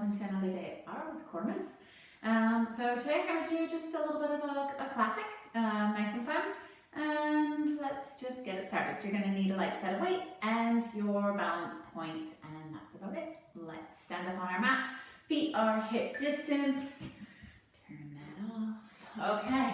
welcome to another day at Barre with Cormans. So today we're going to do just a little bit of a classic, nice and fun, and let's just get it started. You're going to need a light set of weights and your balance point, and that's about it. Let's stand up on our mat, feet are hip distance, turn that off, okay.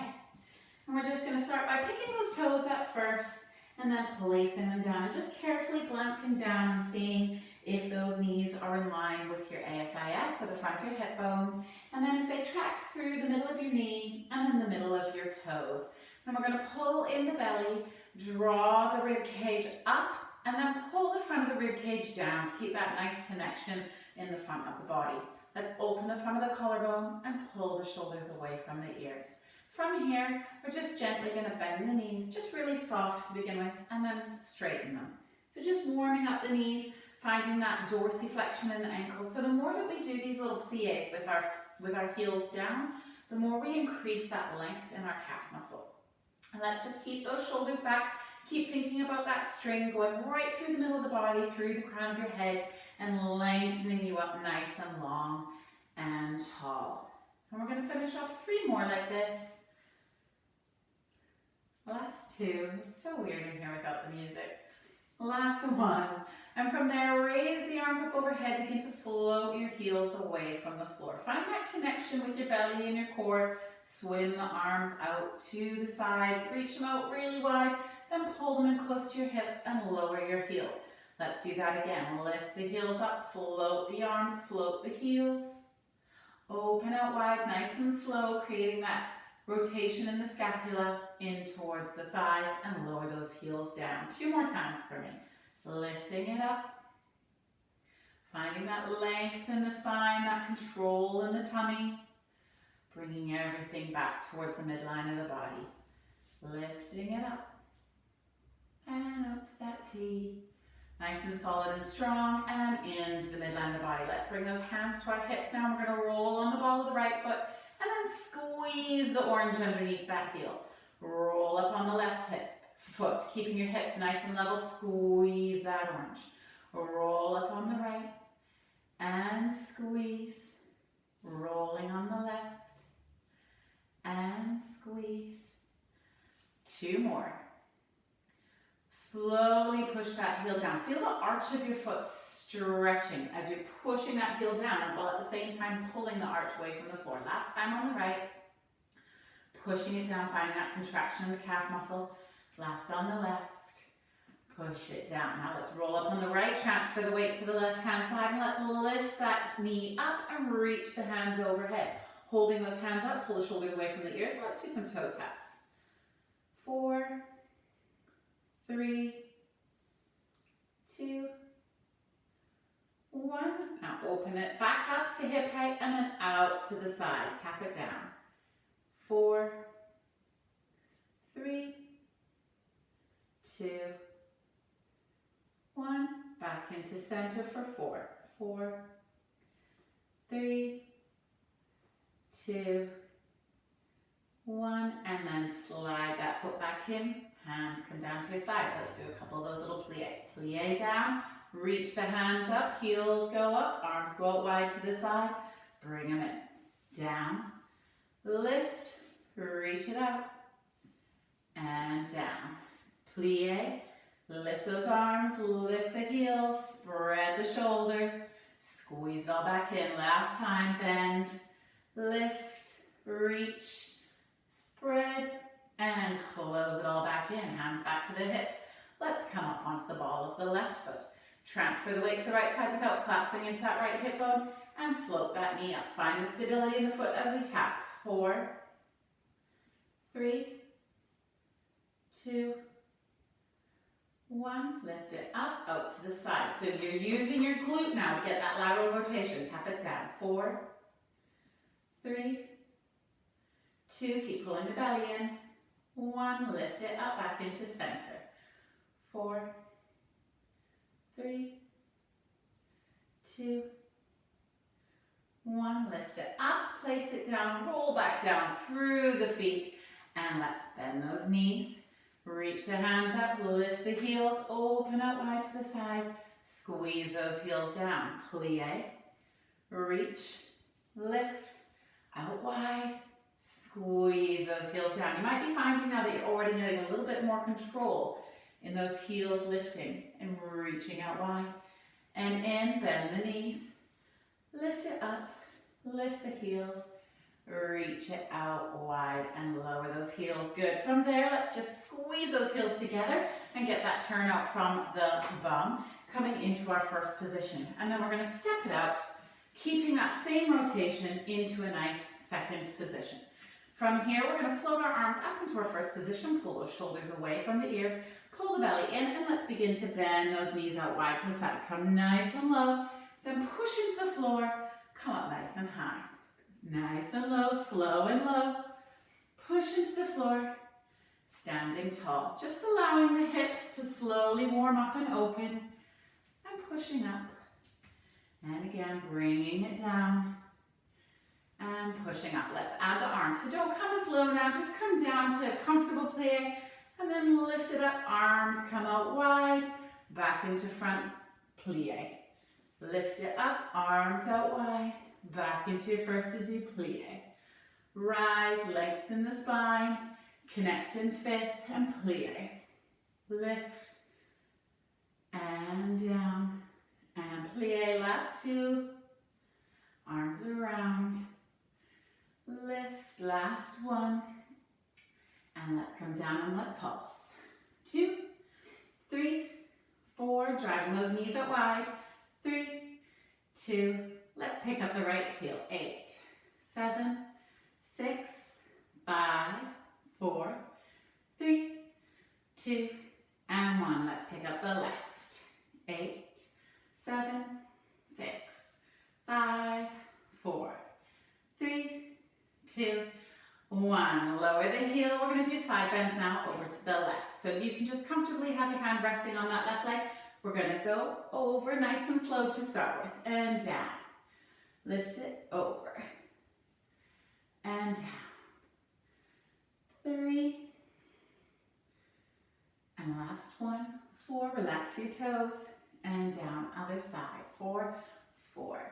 And we're just going to start by picking those toes up first and then placing them down and just carefully glancing down and seeing if those knees are in line with your ASIS, so the front of your hip bones, and then if they track through the middle of your knee and then the middle of your toes. Then we're going to pull in the belly, draw the rib cage up, and then pull the front of the rib cage down to keep that nice connection in the front of the body. Let's open the front of the collarbone and pull the shoulders away from the ears. From here, we're just gently going to bend the knees, just really soft to begin with, and then straighten them. So just warming up the knees, finding that dorsiflexion in the ankles. So the more that we do these little plies with our heels down, the more we increase that length in our calf muscle. And let's just keep those shoulders back. Keep thinking about that string going right through the middle of the body, through the crown of your head, and lengthening you up nice and long and tall. And we're going to finish off 3 more like this. Last 2. It's so weird in here without the music. Last 1. And from there, raise the arms up overhead, begin to float your heels away from the floor. Find that connection with your belly and your core. Swim the arms out to the sides, reach them out really wide, then pull them in close to your hips and lower your heels. Let's do that again. Lift the heels up, float the arms, float the heels. Open out wide, nice and slow, creating that rotation in the scapula in towards the thighs, and lower those heels down. 2 more times for me. Lifting it up, finding that length in the spine, that control in the tummy, bringing everything back towards the midline of the body. Lifting it up, and out to that T. Nice and solid and strong, and into the midline of the body. Let's bring those hands to our hips now. We're going to roll on the ball of the right foot, and then squeeze the orange underneath that heel. Roll up on the left hip. Foot, keeping your hips nice and level, squeeze that orange. Roll up on the right and squeeze. Rolling on the left and squeeze. 2 more. Slowly push that heel down. Feel the arch of your foot stretching as you're pushing that heel down, while at the same time pulling the arch away from the floor. Last time on the right, pushing it down, finding that contraction in the calf muscle. Last on the left, push it down. Now let's roll up on the right, transfer the weight to the left-hand side, and let's lift that knee up and reach the hands overhead. Holding those hands up, pull the shoulders away from the ears. Let's do some toe taps. 4, 3, 2, 1. Now open it back up to hip height and then out to the side. Tap it down. 4, 3, 2, 1, back into center for 4, 4, 3, 2, 1, and then slide that foot back in, hands come down to your sides. Let's do a couple of those little plies. Plie down, reach the hands up, heels go up, arms go out wide to the side, bring them in, down, lift, reach it out, and down. Plie, lift those arms, lift the heels, spread the shoulders, squeeze it all back in. Last time, bend, lift, reach, spread, and close it all back in. Hands back to the hips. Let's come up onto the ball of the left foot. Transfer the weight to the right side without collapsing into that right hip bone, and float that knee up. Find the stability in the foot as we tap. 4, 3, 2, 1, lift it up, out to the side. So you're using your glute now to get that lateral rotation. Tap it down. 4, 3, 2, keep pulling the belly in. 1, lift it up, back into center. 4, 3, 2, 1, lift it up, place it down, roll back down through the feet, and let's bend those knees. Reach the hands up, lift the heels, open out wide to the side, squeeze those heels down. Plie, reach, lift, out wide, squeeze those heels down. You might be finding now that you're already getting a little bit more control in those heels lifting and reaching out wide. And in, bend the knees, lift it up, lift the heels, reach it out wide and lower those heels. Good. From there, let's just squeeze those heels together and get that turn out from the bum, coming into our first position. And then we're going to step it out, keeping that same rotation into a nice second position. From here, we're going to float our arms up into our first position, pull those shoulders away from the ears, pull the belly in, and let's begin to bend those knees out wide to the side. Come nice and low, then push into the floor, come up nice and high. Nice and low, slow and low, push into the floor, standing tall. Just allowing the hips to slowly warm up and open, and pushing up. And again, bringing it down, and pushing up. Let's add the arms. So don't come as low now, just come down to a comfortable plie, and then lift it up, arms come out wide, back into front plie. Lift it up, arms out wide, back into your first as you plie. Rise, lengthen the spine, connect in fifth and plie. Lift, and down, and plie, last two. Arms around, lift, last one. And let's come down and let's pulse. 2, 3, 4, driving those knees out wide. 3, 2, let's pick up the right heel. 8, 7, 6, 5, 4, 3, 2, and 1. Let's pick up the left. 8, 7, 6, 5, 4, 3, 2, 1. Lower the heel. We're going to do side bends now over to the left. So you can just comfortably have your hand resting on that left leg. We're going to go over nice and slow to start with. And down. Lift it over. And down. 3. And last one. 4. Relax your toes. And down. Other side. 4, 4.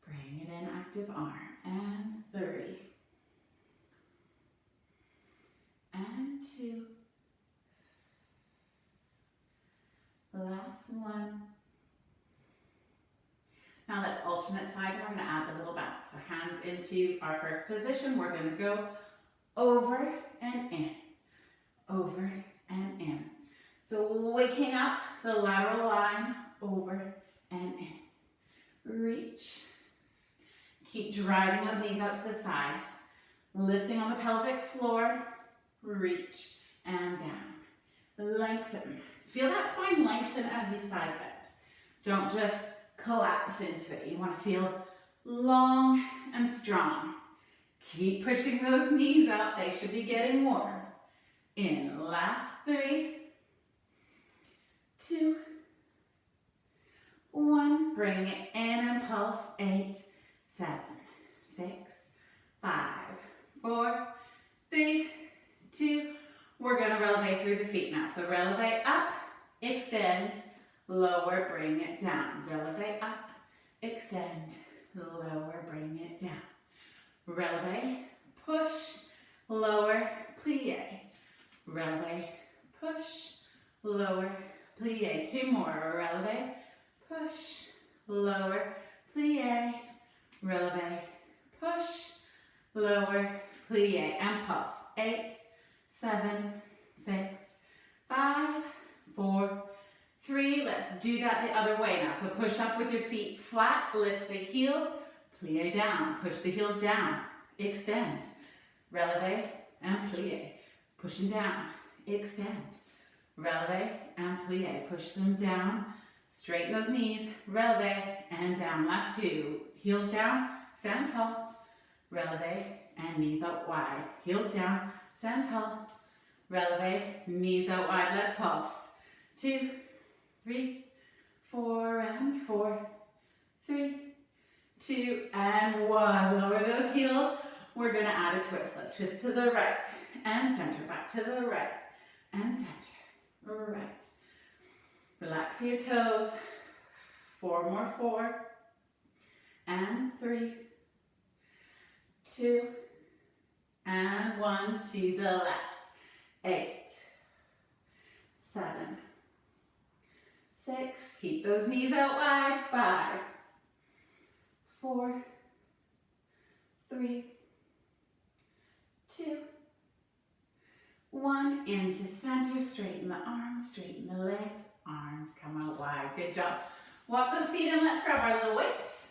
Bring it in, active arm. And 3. And 2. Last one. Now let's alternate sides. We're going to add the little bounce. So hands into our first position. We're going to go over and in. Over and in. So waking up the lateral line, over and in. Reach. Keep driving those knees out to the side. Lifting on the pelvic floor. Reach and down. Lengthen. Feel that spine lengthen as you side bend. Don't just collapse into it. You want to feel long and strong. Keep pushing those knees out. They should be getting warm. In. Last 3, 2, 1. Bring it in and pulse. 8, 7, 6, 5, 4, 3, 2. We're going to releve through the feet now. So releve up, extend, lower, bring it down. Releve up, extend, lower, bring it down. Releve, push, lower, plie. Releve, push, lower, plie. 2 more. Releve, push, lower, plie. Releve, push, lower, plie. And pulse. 8, 7, 6, 5, 4, 3. Let's do that the other way now. So push up with your feet flat, lift the heels, plie down, push the heels down, extend, releve and plie, pushing down, extend, releve and plie, push them down, straighten those knees, releve and down. Last 2, heels down, stand tall, releve and knees out wide, heels down, stand tall, releve, knees out wide. Let's pulse. 2, 3, 4, and 4, 3, 2, and 1. Lower those heels. We're going to add a twist. Let's twist to the right and center. Back to the right and center. Right. Relax your toes. 4 more. 4, and 3, 2, and 1 to the left. 8, 7, 6, keep those knees out wide. 5, 4, 3, 2, 1, into center, straighten the arms, straighten the legs, arms come out wide. Good job. Walk those feet in, let's grab our little weights.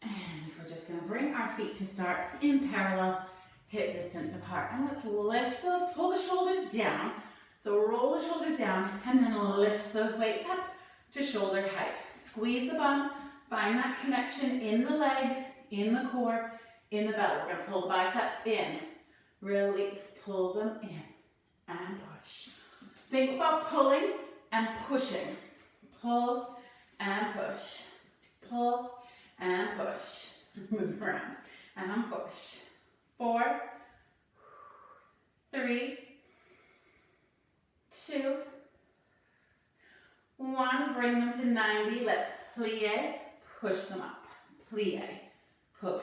And we're just gonna bring our feet to start in parallel, hip distance apart. And let's lift those, pull the shoulders down. So roll the shoulders down and then lift those weights up to shoulder height. Squeeze the bum, find that connection in the legs, in the core, in the belly. We're gonna pull the biceps in, release, pull them in, and push. Think about pulling and pushing. Pull and push. Pull and push. Move around and push. 4, 3, 2, 1. Bring them to 90. Let's plie, push them up. Plie, push.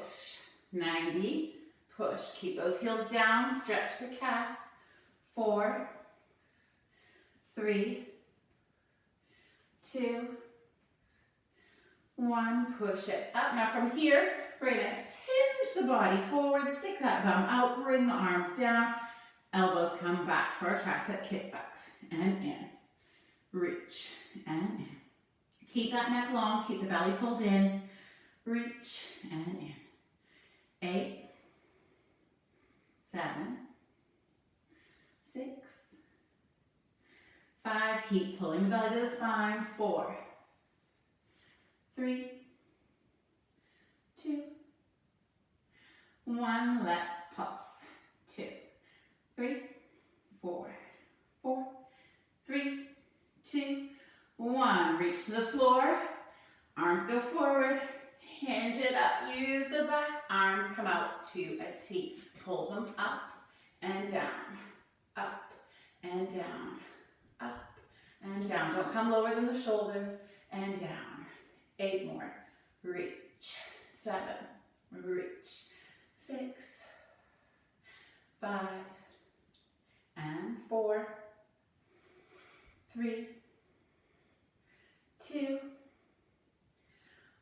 90, push. Keep those heels down, stretch the calf. 4, 3, 2, 1. Push it up. Now from here, we're going to tinge the body forward, stick that bum out, bring the arms down, elbows come back for our tricep kickbacks. And in, reach, and in. Keep that neck long, keep the belly pulled in, reach, and in. 8, 7, 6, 5, keep pulling the belly to the spine. 4, 3, 2, 1, let's pulse. 2, 3, 4, 4, 3, 2, 1. Reach to the floor, arms go forward, hinge it up, use the back, arms come out to a T. Pull them up and down, up and down, up and down. Don't come lower than the shoulders, and down. 8 more. Reach. 7. Reach. 6. 5. And 4. 3. 2.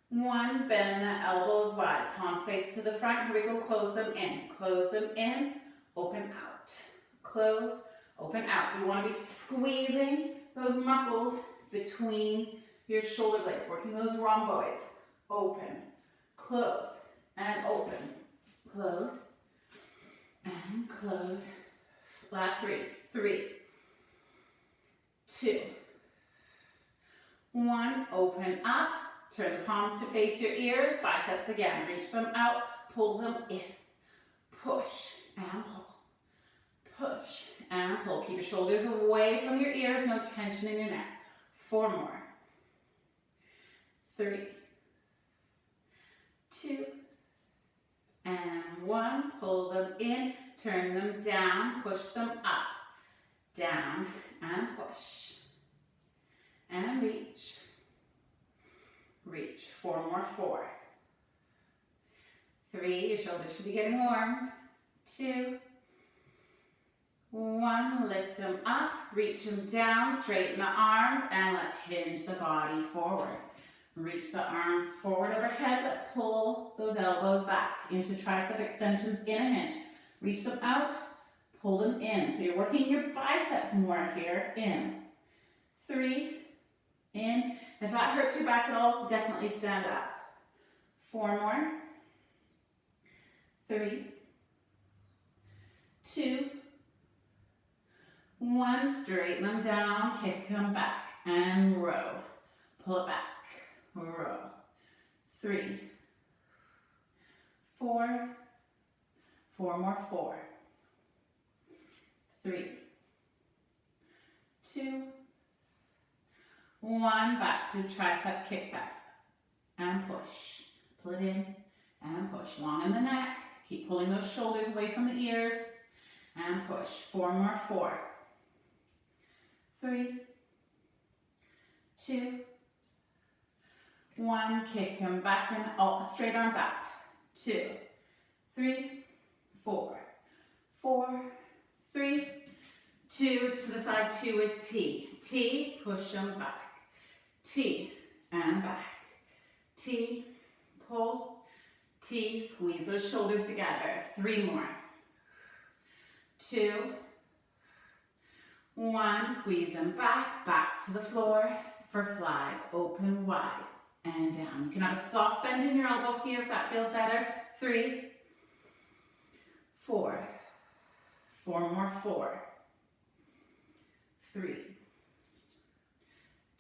1. Bend the elbows wide. Palms face to the front. Here we go. Close them in. Close them in. Open out. Close. Open out. You want to be squeezing those muscles between your shoulder blades, working those rhomboids. Open, close, and open. Close, and close. Last 3. 3, 2, 1. Open up. Turn the palms to face your ears. Biceps again. Reach them out. Pull them in. Push and pull. Push and pull. Keep your shoulders away from your ears. No tension in your neck. 4 more. 3, 2, and 1. Pull them in. Turn them down. Push them up. Down and push. And reach. Reach. 4 more. 4, 3. Your shoulders should be getting warm. 2, 1. Lift them up. Reach them down. Straighten the arms. And let's hinge the body forward. Reach the arms forward overhead. Let's pull those elbows back into tricep extensions in a hinge. Reach them out. Pull them in. So you're working your biceps more here. In. 3. In. If that hurts your back at all, definitely stand up. 4 more. 3, 2, 1. Straighten them down. Kick them back. And row. Pull it back. Row. 3, 4. 4 more. 4, 3, 2, 1. Back to tricep kickbacks. And push. Pull it in and push. Long in the neck. Keep pulling those shoulders away from the ears. And push. 4 more. 4, 3, 2, 1, kick them back and up, straight arms up. 2, 3, 4, 4, 3, 2, to the side, 2 with T. T, push them back. T, and back. T, pull. T, squeeze those shoulders together. 3 more. 2, 1, squeeze them back, back to the floor for flies. Open wide and down. You can have a soft bend in your elbow here if that feels better. 3, 4, 4 more, 4, 3,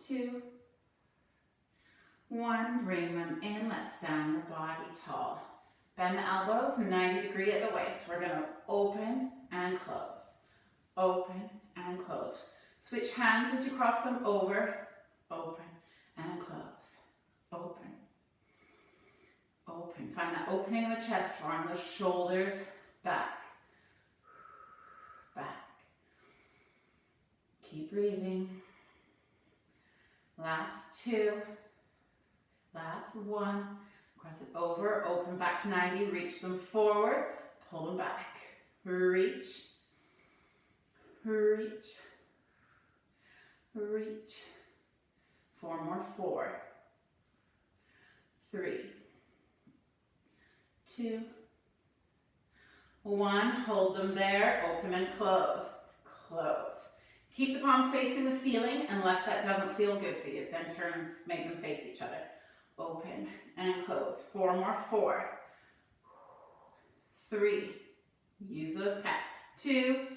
2, 1, bring them in. Let's stand the body tall. Bend the elbows 90 degree at the waist. We're going to open and close. Open and close. Switch hands as you cross them over. Open and close. Open. Open. Find that opening in the chest, drawing those shoulders back. Back. Keep breathing. Last 2. Last 1. Cross it over, open back to 90, reach them forward, pull them back. Reach, reach, reach. 4 more, 4, 3, 2, 1. Hold them there, open and close, close. Keep the palms facing the ceiling unless that doesn't feel good for you. Then turn, make them face each other. Open and close. 4 more, 4, 3, use those pecs. 2,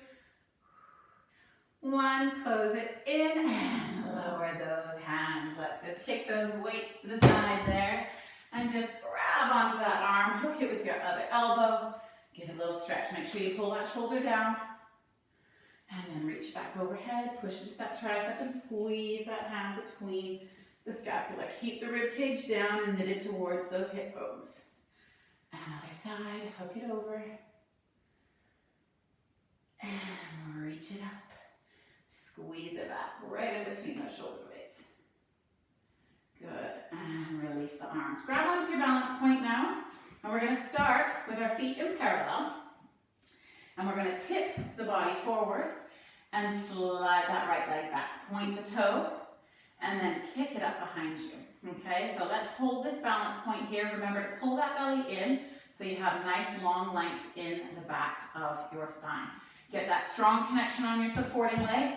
1, close it in and lower those hands. Let's just kick those weights to the side there and just grab onto that arm, hook it with your other elbow, give it a little stretch. Make sure you pull that shoulder down and then reach back overhead, push into that tricep and squeeze that hand between the scapula. Keep the rib cage down and knitted towards those hip bones. And other side, hook it over. And reach it up. Squeeze it back right in between those shoulder blades. Good. And release the arms. Grab onto your balance point now. And we're going to start with our feet in parallel. And we're going to tip the body forward and slide that right leg back. Point the toe. And then kick it up behind you. Okay, so let's hold this balance point here. Remember to pull that belly in so you have nice long length in the back of your spine. Get that strong connection on your supporting leg.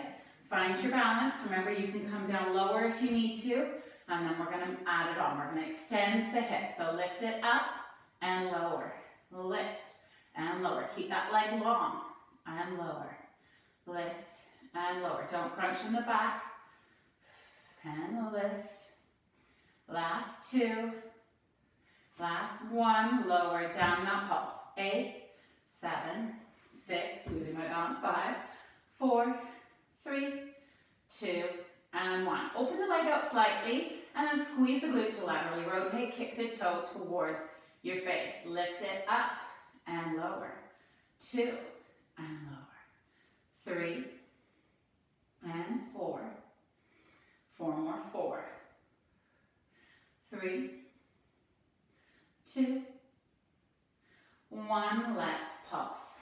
Find your balance. Remember, you can come down lower if you need to. And then we're going to add it on. We're going to extend the hip. So lift it up and lower. Lift and lower. Keep that leg long and lower. Lift and lower. Don't crunch in the back. And lift. Last 2. Last 1. Lower down, now pulse. 8, 7, 6, losing my balance. 5, 4, 3, 2, and 1. Open the leg out slightly and then squeeze the glute to laterally rotate. Kick the toe towards your face. Lift it up and lower. 2 and lower. 3 and 4. 4 more, 4, 3, 2, 1. Let's pulse.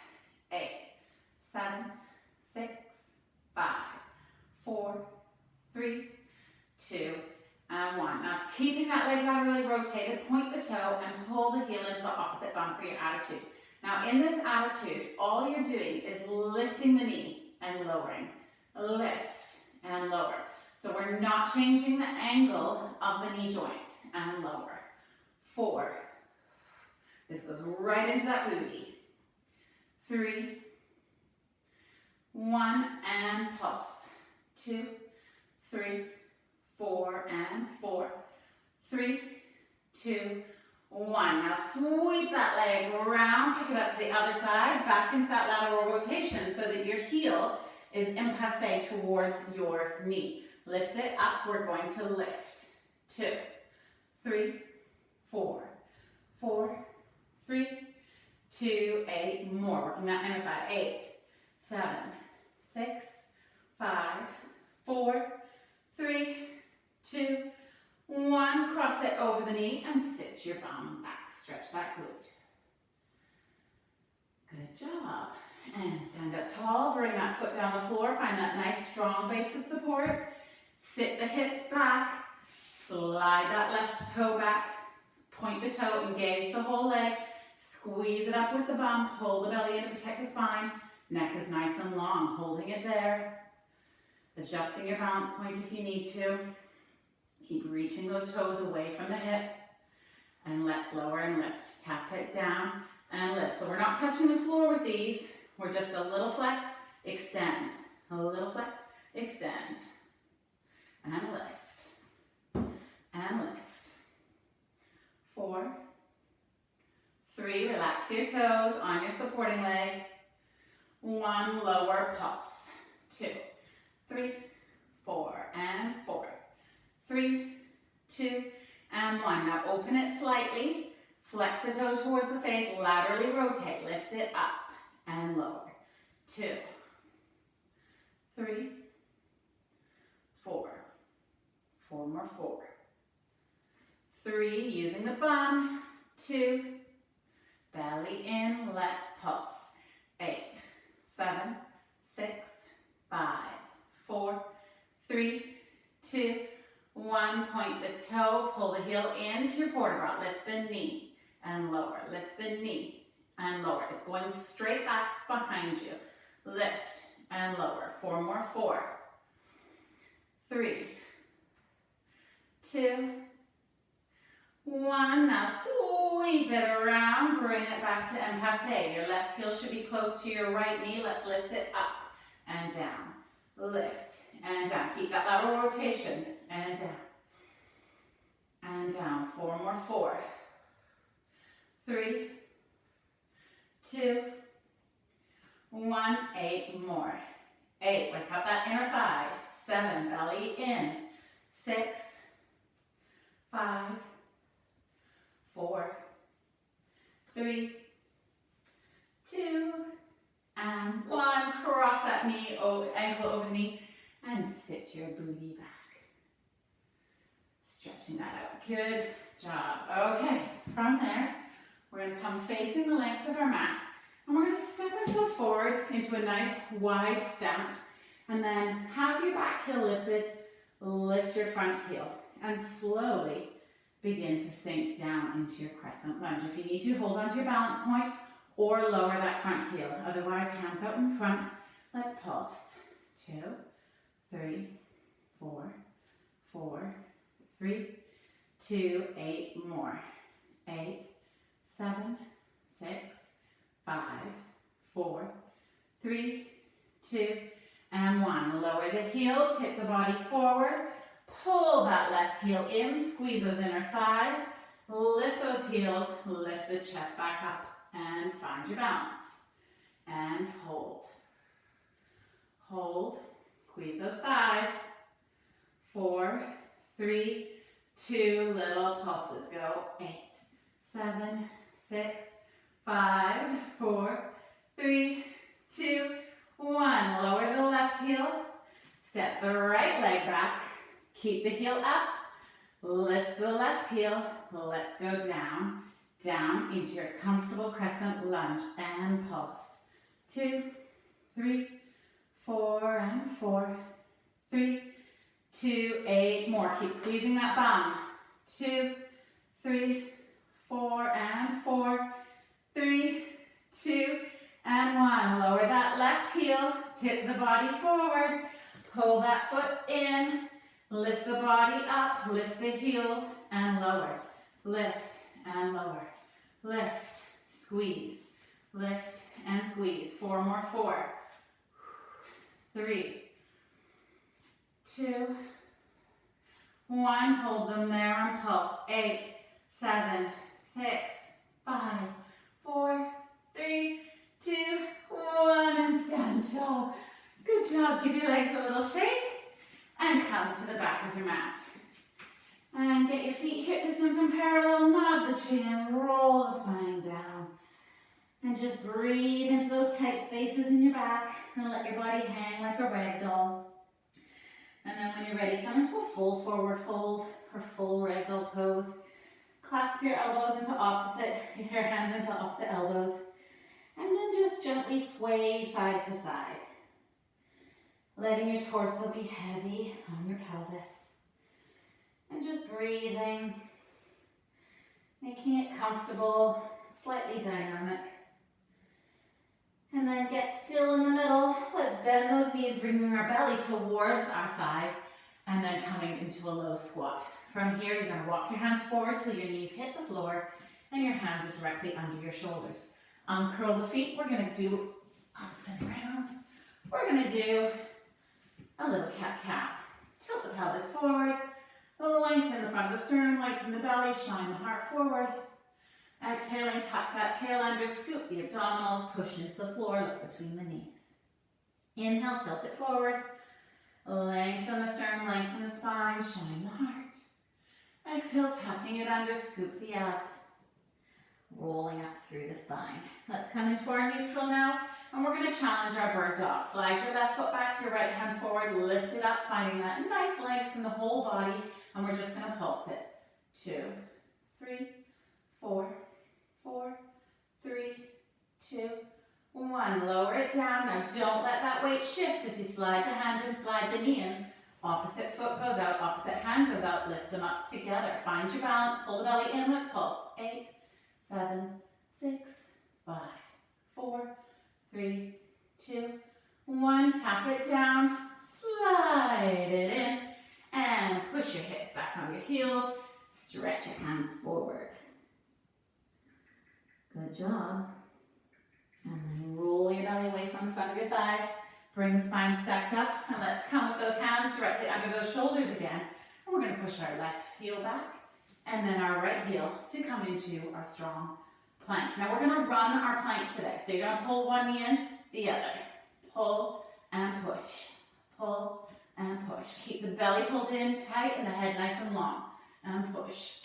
8, 7, 6, 5, 4, 3, 2, and 1. Now keeping that leg laterally rotated, point the toe and pull the heel into the opposite bum for your attitude. Now in this attitude, all you're doing is lifting the knee and lowering. Lift and lower. So we're not changing the angle of the knee joint, and lower. 4. This goes right into that booty. 3, 1, and pulse. 2, 3, 4, and 4, 3, 2, 1. Now sweep that leg around, pick it up to the other side, back into that lateral rotation so that your heel is en passé towards your knee. Lift it up, we're going to lift. 2, 3, 4, 4, 3, 2, 8 more. Working that inner thigh. 8, 7, 6, 5, 4, 3, 2, 1, cross it over the knee and sit your bum back. Stretch that glute. Good job. And stand up tall, bring that foot down the floor, find that nice strong base of support. Sit the hips back, slide that left toe back, point the toe, engage the whole leg, squeeze it up with the bum, pull the belly in to protect the spine. Neck is nice and long, holding it there. Adjusting your balance point if you need to. Keep reaching those toes away from the hip. And let's lower and lift. Tap it down and lift. So we're not touching the floor with these. We're just a little flex, extend. A little flex, extend. And lift. And lift. 4, 3, relax your toes on your supporting leg. 1, lower pulse. 2, 3, 4, and 4. 3, 2, and 1. Now open it slightly. Flex the toe towards the face. Laterally rotate. Lift it up and lower. 2, 3, 4. 4 more. 4. 3, using the bum. 2, belly in. Let's pulse. 8, 7, 6, 5, 4, 3, 2, 1. Point the toe, pull the heel into your port bra. Lift the knee and lower. Lift the knee and lower. It's going straight back behind you. Lift and lower. 4 more. 4, 3, 2, 1. Now sweep it around. Bring it back to en passé. Your left heel should be close to your right knee. Let's lift it up and down. Lift and down. Keep that lateral rotation. And down. And down. 4 more. 4, 3, 2, 1. 8 more. 8. Wake up that inner thigh. 7. Belly in. 6, 5, 4, 3, 2, and 1. Cross that knee, ankle over the knee, and sit your booty back. Stretching that out. Good job. Okay, from there, we're going to come facing the length of our mat, and we're going to step ourselves forward into a nice wide stance, and then have your back heel lifted, lift your front heel, and slowly begin to sink down into your crescent lunge. If you need to, hold on to your balance point or lower that front heel. Otherwise, hands out in front. Let's pulse. 2, 3, 4, 4, 3, 2, 8 more. 8, 7, 6, 5, 4, 3, 2, and 1. Lower the heel, tip the body forward. Pull that left heel in, squeeze those inner thighs, lift those heels, lift the chest back up, and find your balance. And hold. Hold, squeeze those thighs. 4, 3, 2, little pulses. Go. 8, 7, 6, 5, 4, 3, 2, 1. Lower the left heel, step the right leg back. Keep the heel up, lift the left heel, let's go down, down into your comfortable crescent lunge and pulse. 2, 3, 4, and 4, 3, 2, 8 more. Keep squeezing that bum. 2, 3, 4, and 4, 3, 2, and 1. Lower that left heel, tip the body forward, pull that foot in. Lift the body up, lift the heels, and lower. Lift and lower. Lift, squeeze, lift, and squeeze. 4 more. 4, 3, 2, 1. Hold them there on pulse. 8, 7, 6, 5, 4, 3, 2, 1. And stand tall. Good job. Give your legs a little shake. And come to the back of your mat. And get your feet hip distance and parallel. Nod the chin, roll the spine down. And just breathe into those tight spaces in your back. And let your body hang like a rag doll. And then when you're ready, come into a full forward fold. or full ragdoll pose. Clasp your elbows into your hands into opposite elbows. And then just gently sway side to side. Letting your torso be heavy on your pelvis. And just breathing. Making it comfortable, slightly dynamic. And then get still in the middle. Let's bend those knees, bringing our belly towards our thighs, and then coming into a low squat. From here, you're going to walk your hands forward till your knees hit the floor, and your hands are directly under your shoulders. Uncurl the feet. We're going to do, I'll spin around. We're going to do a little cat-cow. Tilt the pelvis forward, lengthen the front of the sternum, lengthen the belly, shine the heart forward. Exhaling, tuck that tail under, scoop the abdominals, push into the floor, look between the knees. Inhale, tilt it forward. Lengthen the sternum, lengthen the spine, shine the heart. Exhale, tucking it under, scoop the abs. Rolling up through the spine. Let's come into our neutral now, and we're going to challenge our bird dog. Slide your left foot back, your right hand forward, lift it up, finding that nice length in the whole body, and we're just going to pulse it. 2, 3, 4, 4, 3, 2, 1. Lower it down. Now don't let that weight shift as you slide the hand in, slide the knee in. Opposite foot goes out, opposite hand goes out. Lift them up together. Find your balance. Pull the belly in. Let's pulse. 8, 7, 6, 5, 4, 3, 2, 1. Tap it down. Slide it in. And push your hips back on your heels. Stretch your hands forward. Good job. And then roll your belly away from the front of your thighs. Bring the spine stacked up. And let's come with those hands directly under those shoulders again. And we're going to push our left heel back. And then our right heel to come into our strong plank. Now we're going to run our plank today. So you're going to pull one knee in, the other. Pull and push. Pull and push. Keep the belly pulled in tight and the head nice and long. And push.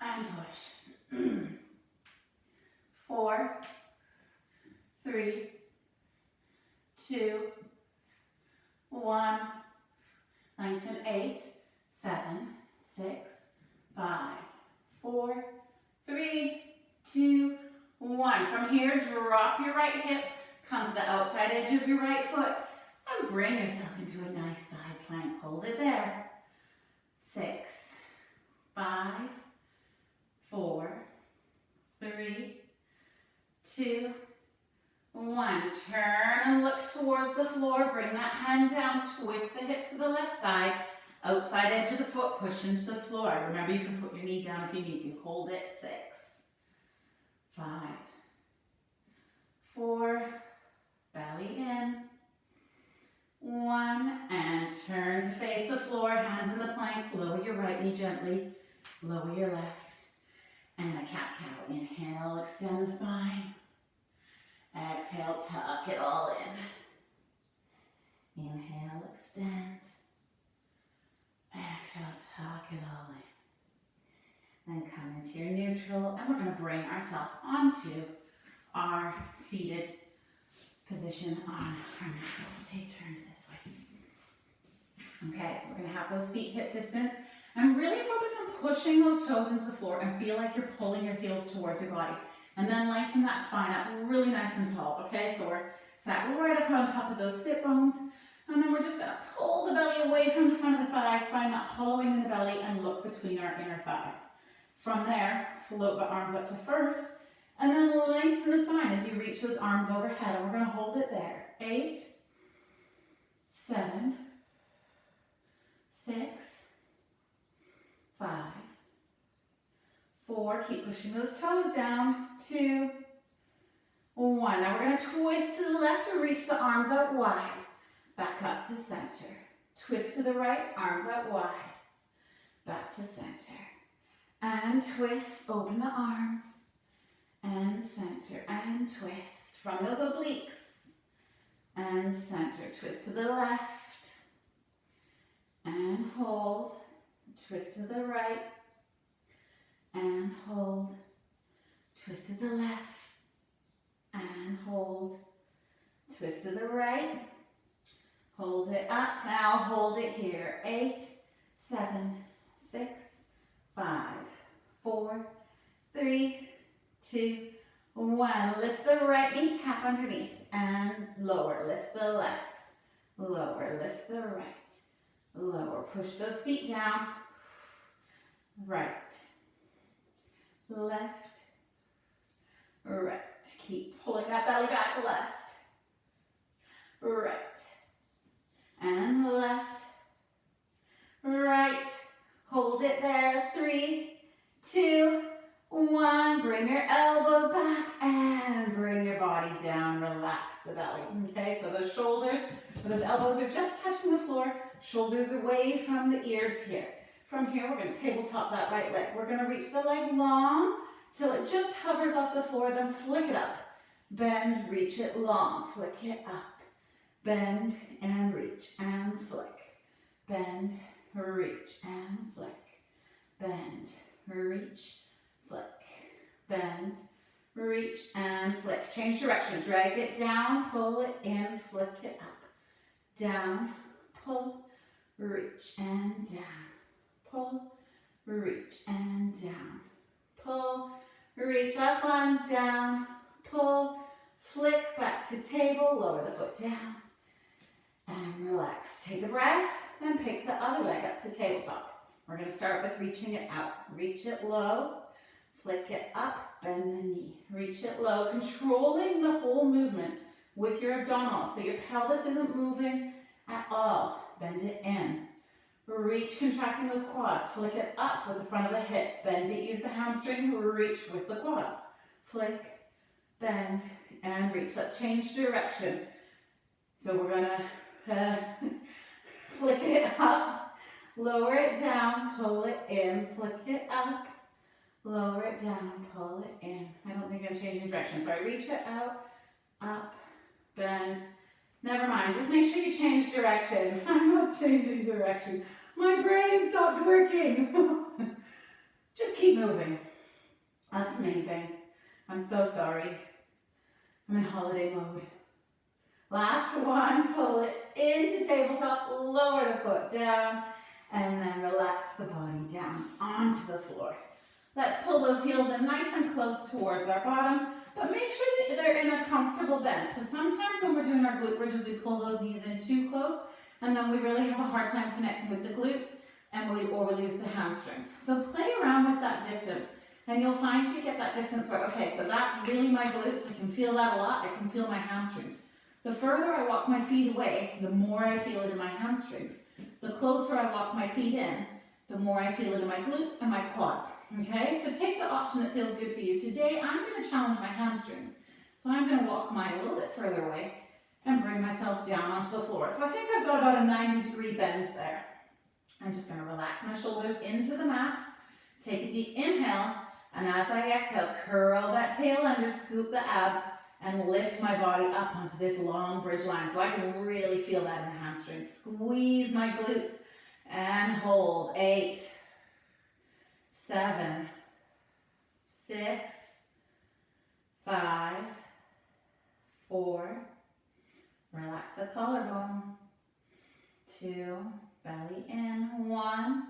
And push. 4, 3, 2, 1. Lengthen. 8, 7, 6, 5, 4, 3, 2, 1. From here, drop your right hip, come to the outside edge of your right foot, and bring yourself into a nice side plank. Hold it there. 6, 5, 4, 3, 2, 1. Turn and look towards the floor. Bring that hand down. Twist the hip to the left side. Outside edge of the foot. Push into the floor. Remember, you can put your knee down if you need to. Hold it. 6, 5, 4. Belly in. 1. And turn to face the floor. Hands in the plank. Lower your right knee gently. Lower your left. And a cat-cow. Inhale, extend the spine. Exhale, tuck it all in. Inhale, extend. Exhale, tuck it all in. Then come into your neutral, and we're going to bring ourselves onto our seated position on our mat. Let's take turns this way. Okay, so we're going to have those feet hip distance. And really focus on pushing those toes into the floor and feel like you're pulling your heels towards your body. And then lengthen that spine up really nice and tall, okay? So we're sat right up on top of those sit bones. And then we're just gonna pull the belly away from the front of the thighs, find that hollowing in the belly, and look between our inner thighs. From there, float the arms up to first, and then lengthen the spine as you reach those arms overhead. And we're gonna hold it there. 8, 7, 6, 5, 4, keep pushing those toes down, 2, 1. Now we're going to twist to the left and reach the arms out wide, back up to center. Twist to the right, arms out wide, back to center. And twist, open the arms, and center, and twist from those obliques, and center. Twist to the left, and hold. Twist to the right, and hold. Twist to the left, and hold. Twist to the right, hold it up. Now hold it here. 8, 7, 6, 5, 4, 3, 2, 1. Lift the right knee, tap underneath, and lower. Lift the left, lower. Lift the right, lower. Push those feet down. Right, left, right. Keep pulling that belly back. Left, right, and left, right. Hold it there. 3, 2, 1. Bring your elbows back and bring your body down. Relax the belly. Okay, so those shoulders, those elbows are just touching the floor. Shoulders away from the ears here. From here, we're going to tabletop that right leg. We're going to reach the leg long till it just hovers off the floor, then flick it up. Bend, reach it long, flick it up. Bend and reach and flick. Bend, reach and flick. Bend, reach, flick. Bend, reach and flick. Change direction. Drag it down, pull it in, flick it up. Down, pull, reach and down. Pull, reach and down. Pull, reach. Last one. Down, pull, flick back to table. Lower the foot down and relax. Take a breath and pick the other leg up to tabletop. We're going to start with reaching it out. Reach it low, flick it up, bend the knee. Reach it low, controlling the whole movement with your abdominals. So your pelvis isn't moving at all. Bend it in. Reach, contracting those quads. Flick it up with the front of the hip. Bend it, use the hamstring. Reach with the quads. Flick, bend, and reach. Let's change direction. So we're going to flick it up. Lower it down, pull it in, flick it up, lower it down, pull it in. I don't think I'm changing direction. Sorry, reach it out, up, bend. Never mind, just make sure you change direction. I'm not changing direction. My brain stopped working. Just keep moving. That's the main thing. I'm so sorry. I'm in holiday mode. Last one, pull it into tabletop, lower the foot down, and then relax the body down onto the floor. Let's pull those heels in nice and close towards our bottom, but make sure that they're in a comfortable bend. So sometimes when we're doing our glute bridges, we pull those knees in too close, and then we really have a hard time connecting with the glutes, and we lose the hamstrings. So play around with that distance, and you'll find you get that distance where, okay, so that's really my glutes. I can feel that a lot. I can feel my hamstrings. The further I walk my feet away, the more I feel it in my hamstrings. The closer I walk my feet in, the more I feel it in my glutes and my quads. Okay, so take the option that feels good for you. Today, I'm going to challenge my hamstrings. So I'm going to walk mine a little bit further away and bring myself down onto the floor. So I think I've got about a 90-degree bend there. I'm just going to relax my shoulders into the mat. Take a deep inhale, and as I exhale, curl that tail under, scoop the abs, and lift my body up onto this long bridge line. So I can really feel that in the hamstrings. Squeeze my glutes and hold. 8, 7, 6, 5, 4. Relax the collarbone. 2, belly in. 1.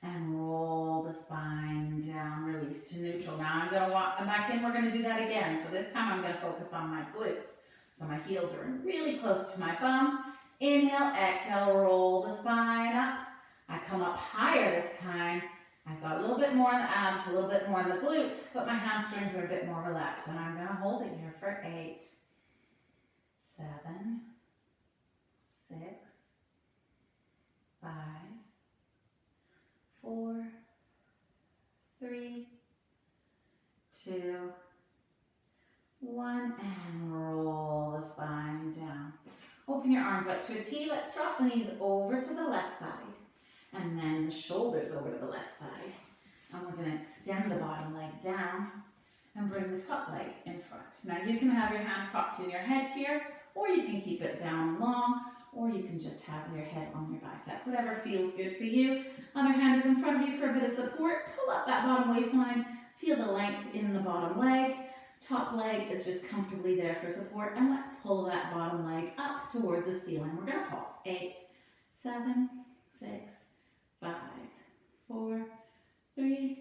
And roll the spine down, release to neutral. Now I'm going to walk them back in. We're going to do that again. So this time I'm going to focus on my glutes. So my heels are really close to my bum. Inhale, exhale, roll the spine up. I come up higher this time. I've got a little bit more on the abs, a little bit more on the glutes, but my hamstrings are a bit more relaxed. And I'm going to hold it here for 8, 7, 6, 5, 4, 3, 2, 1, and roll the spine down. Open your arms up to a T. Let's drop the knees over to the left side, and then the shoulders over to the left side. And we're going to extend the bottom leg down and bring the top leg in front. Now you can have your hand propped in your head here, or you can keep it down long, or you can just have your head on your bicep, whatever feels good for you. Other hand is in front of you for a bit of support. Pull up that bottom waistline. Feel the length in the bottom leg. Top leg is just comfortably there for support. And let's pull that bottom leg up towards the ceiling. We're going to pulse. 8, 7, 6, 5, 4, 3,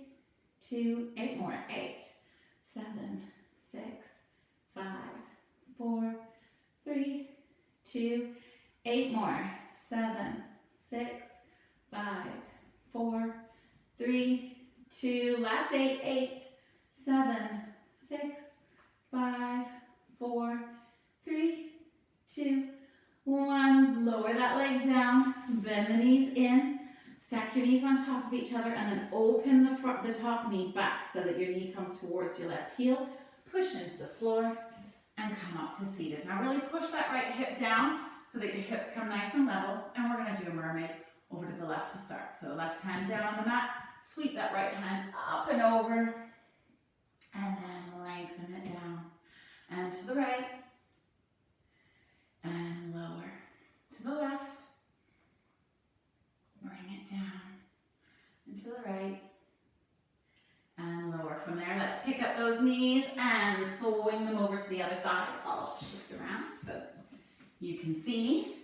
2, 8 more. 8, 7, 6, 5, 4, 3, 2, 8 more. 7, 6, 5, 4, 3, 2, last 8, 8, 7, 6, 5, 4, 3, 2, 1. Lower that leg down, bend the knees in, stack your knees on top of each other, and then open the top knee back so that your knee comes towards your left heel. Push into the floor and come up to seated. Now really push that right hip down so that your hips come nice and level, and we're going to do a mermaid over to the left to start. So left hand down on the mat, sweep that right hand up and over, and then lengthen it down. And to the right, and lower. To the left, bring it down. And to the right, and lower. From there, let's pick up those knees and swing them over to the other side. I'll shift around so you can see me.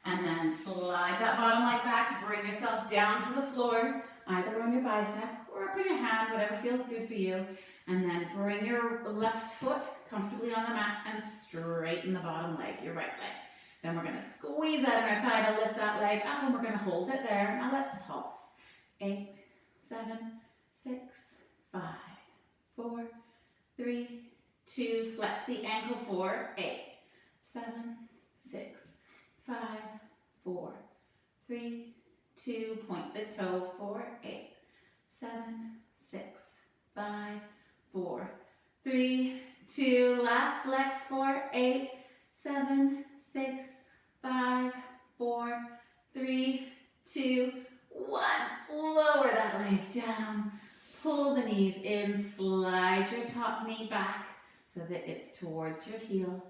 And then slide that bottom leg back, bring yourself down to the floor, either on your bicep or up in your hand, whatever feels good for you. And then bring your left foot comfortably on the mat and straighten the bottom leg, your right leg. Then we're going to squeeze out of our thigh to lift that leg up, and we're going to hold it there. Now let's pulse. 8, 7, 6, 5, 4, 3, 2, flex the ankle 4, 8, 7, 6, 5, 4, 3, 2, point the toe 4, 8, 7, 6, 5, 4, 3, 2, last flex 4, 8, 7, 6, 5, 4, 3, 2, 1. Lower that leg down. Pull the knees in, slide your top knee back so that it's towards your heel.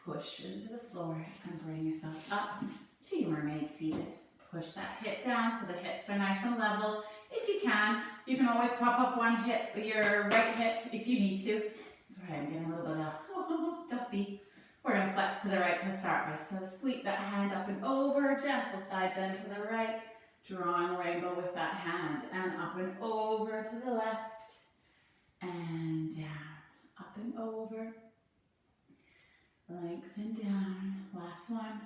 Push into the floor and bring yourself up to your mermaid seated. Push that hip down so the hips are nice and level. If you can always pop up one hip, your right hip, if you need to. Sorry, I'm getting a little bit dusty. We're going to flex to the right to start with. So sweep that hand up and over, gentle side bend to the right. Drawing a rainbow with that hand, and up and over to the left, and down, up and over, lengthen down, last one,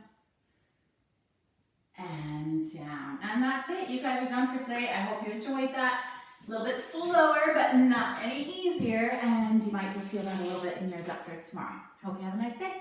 and down. And that's it, you guys are done for today. I hope you enjoyed that. A little bit slower, but not any easier, and you might just feel that a little bit in your adductors tomorrow. Hope you have a nice day.